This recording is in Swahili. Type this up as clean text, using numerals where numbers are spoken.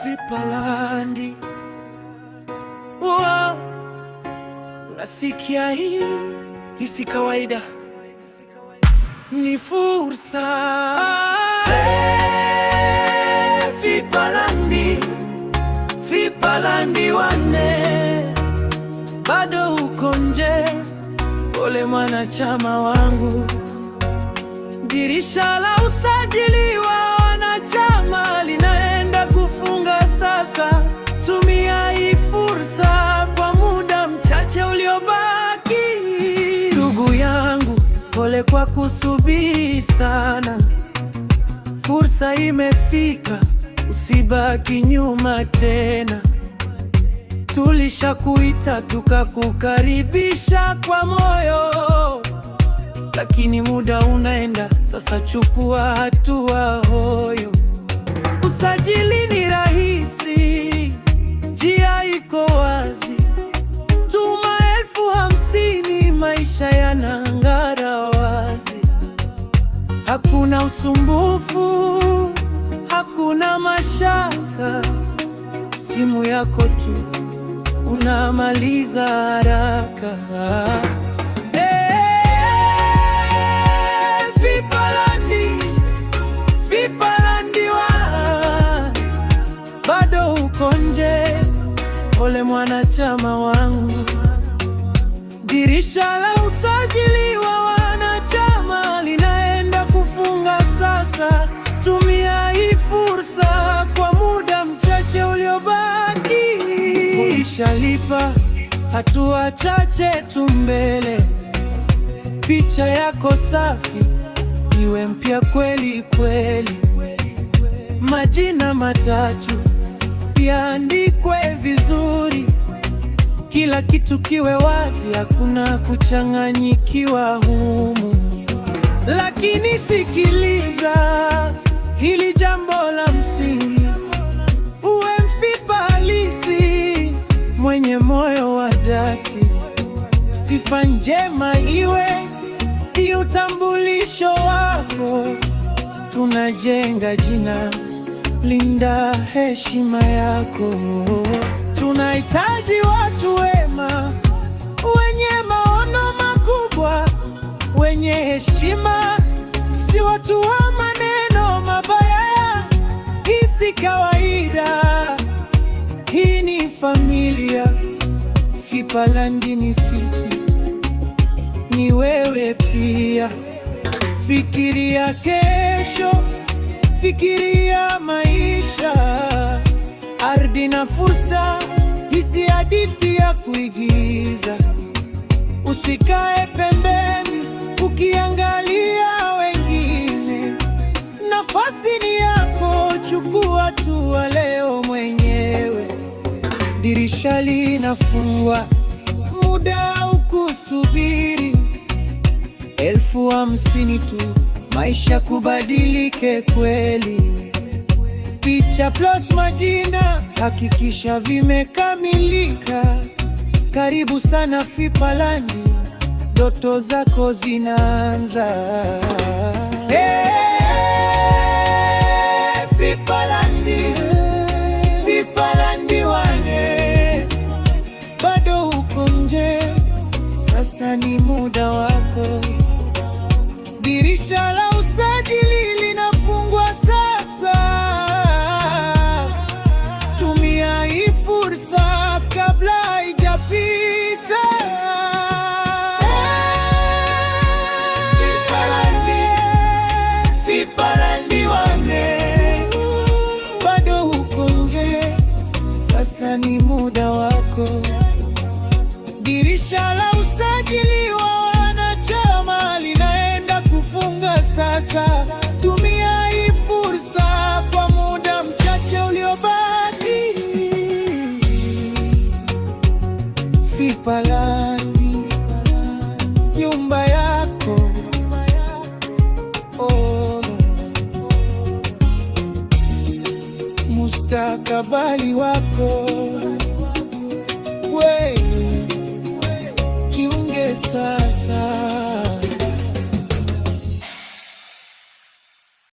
Vipalandi, wow, unasikia hii si kawaida, ni fursa. Vipalandi wanne, bado uko nje, pole mwanachama wangu. Dirisha la usajili wa wanachama linaenda kufunga sasa. Tumia hii fursa kwa muda mchache uliobaki. Ndugu yangu, pole kwa kusubiri sana. Fursa imefika, usibaki nyuma tena. Tulishakuita tukakukaribisha kwa moyo, lakini muda unaenda sasa, chukua hatua hoyo. Usajili ni rahisi, njia iko wazi. Tuma 50,000, maisha yanang'ara wazi. Hakuna usumbufu, hakuna mashaka, simu yako tu unamaliza haraka. Vipalandi bado uko nje, pole mwanachama wangu. Dirisha la usajili wa wanachama linaenda kufunga sasa. Tumia hii fursa kwa muda mchache uliobaki. Ulishalipa, hatua chache tu mbele. Picha yako safi, iwe mpya kweli kweli. Majina matatu yaandikwe vizuri, kila kitu kiwe wazi, hakuna kuchanganyikiwa humu. Lakini sikiliza hili jambo la msingi, uwe Mfipa halisi, mwenye moyo wa dhati. Sifa njema iwe ni utambulisho wako. Tunajenga jina, linda heshima yako. Tunahitaji watu wema, wenye maono makubwa, wenye heshima, si watu wa maneno mabaya. Hii si kawaida, hii ni familia. Vipalandi ni sisi, ni wewe pia. Fikiria kesho, fikiria maisha. Ardhi na fursa, hii si hadithi ya kuigiza. Usikae pembeni ukiangalia wengine. Nafasi ni yako, chukua hatua leo mwenyewe. Dirisha linafungwa, muda ukusubiri. 50,000 tu, maisha kubadilike kweli. Picha plus majina, hakikisha vimekamilika. Karibu sana Vipalandi, ndoto zako zinaanza. Vipalandi wanne, bado uko nje, sasa ni muda wako. Dirisha la usajili linafungwa sasa. Tumia hii fursa kabla haijapita. Vipalandi wanne, bado uko nje, sasa ni muda wako. Dirisha la usajili wa wanachama linaenda kufunga sasa. Tumia hii fursa kwa muda mchache uliobaki. Vipalandi, nyumba yako, oh, mustakabali wako. Wewe jiunge sasa.